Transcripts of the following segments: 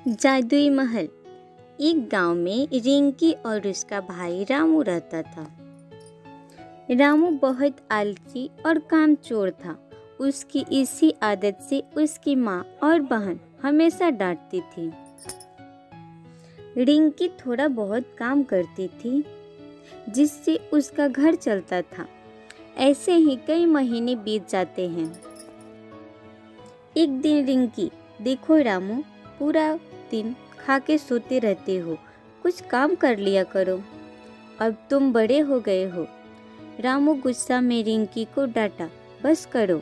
जादुई महल। एक गांव में रिंकी और उसका भाई रामू रहता था। रामू बहुत आलसी और कामचोर था। उसकी इसी आदत से उसकी माँ और बहन हमेशा डांटती थी। रिंकी थोड़ा बहुत काम करती थी जिससे उसका घर चलता था। ऐसे ही कई महीने बीत जाते हैं। एक दिन रिंकी, देखो रामू, पूरा दिन खा के सोते रहते हो, कुछ काम कर लिया करो, अब तुम बड़े हो गए हो। रामू गुस्सा में रिंकी को डांटा, बस करो,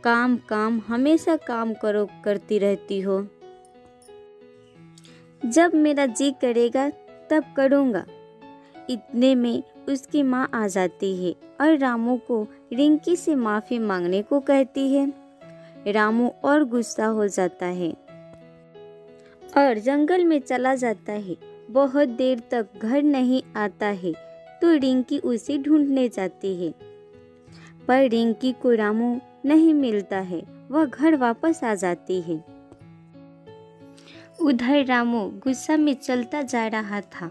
काम काम हमेशा काम करो करती रहती हो। जब मेरा जी करेगा तब करूँगा। इतने में उसकी माँ आ जाती है और रामू को रिंकी से माफ़ी मांगने को कहती है। रामू और गुस्सा हो जाता है और जंगल में चला जाता है। बहुत देर तक घर नहीं आता है तो रिंकी उसे ढूंढने जाती है, पर रिंकी को रामू नहीं मिलता है। वह घर वापस आ जाती है। उधर रामू गुस्सा में चलता जा रहा था।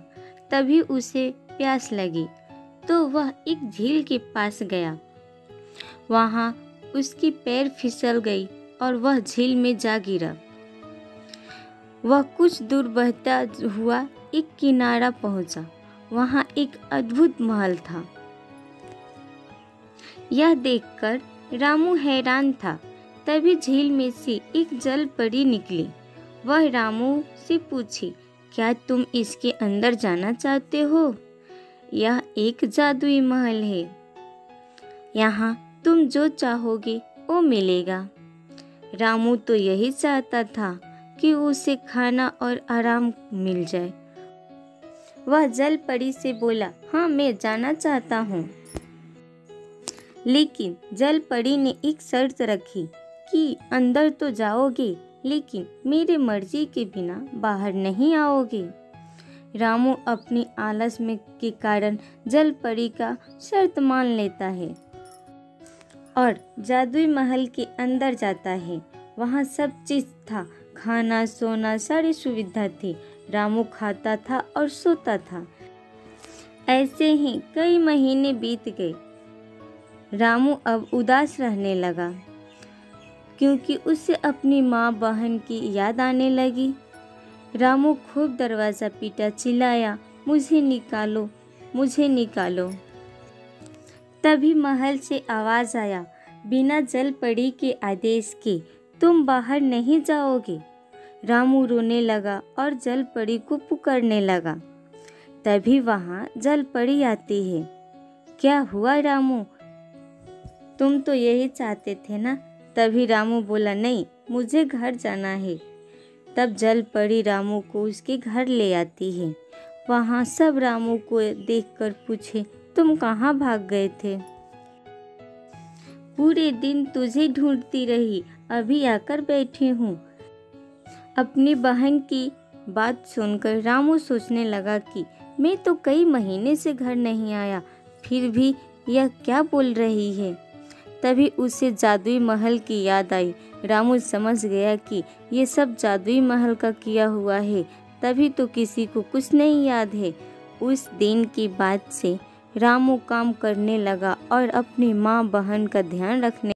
तभी उसे प्यास लगी तो वह एक झील के पास गया। वहाँ उसकी पैर फिसल गई और वह झील में जा गिरा। वह कुछ दूर बहता हुआ एक किनारा पहुंचा। वहां एक अद्भुत महल था। यह देखकर रामू हैरान था। तभी झील में से एक जल परी निकली। वह रामू से पूछी, क्या तुम इसके अंदर जाना चाहते हो? यह एक जादुई महल है। यहाँ तुम जो चाहोगे वो मिलेगा। रामू तो यही चाहता था कि उसे खाना और आराम मिल जाए। वह जल परी से बोला, हाँ मैं जाना चाहता हूँ। लेकिन जल परी ने एक शर्त रखी कि अंदर तो जाओगे लेकिन मेरे मर्जी के बिना बाहर नहीं आओगे। रामू अपनी आलस में के कारण जल परी का शर्त मान लेता है और जादुई महल के अंदर जाता है। वहाँ सब चीज था, खाना सोना सारी सुविधा थी। रामू खाता था और सोता था। ऐसे ही कई महीने बीत गए। रामू अब उदास रहने लगा क्योंकि उसे अपनी माँ बहन की याद आने लगी। रामू खूब दरवाज़ा पीटा, चिल्लाया, मुझे निकालो, मुझे निकालो। तभी महल से आवाज़ आया, बिना जल परी के आदेश के तुम बाहर नहीं जाओगे। रामू रोने लगा और जल परी को पुकारने लगा। तभी वहाँ जल परी आती है। क्या हुआ रामू, तुम तो यही चाहते थे ना? तभी रामू बोला, नहीं, मुझे घर जाना है। तब जल परी रामू को उसके घर ले आती है। वहाँ सब रामू को देखकर पूछे, तुम कहाँ भाग गए थे? पूरे दिन तुझे ढूंढती रही, अभी आकर बैठी हूँ। अपनी बहन की बात सुनकर रामू सोचने लगा कि मैं तो कई महीने से घर नहीं आया, फिर भी यह क्या बोल रही है। तभी उसे जादुई महल की याद आई। रामू समझ गया कि ये सब जादुई महल का किया हुआ है, तभी तो किसी को कुछ नहीं याद है। उस दिन की बात से रामू काम करने लगा और अपनी माँ बहन का ध्यान रखने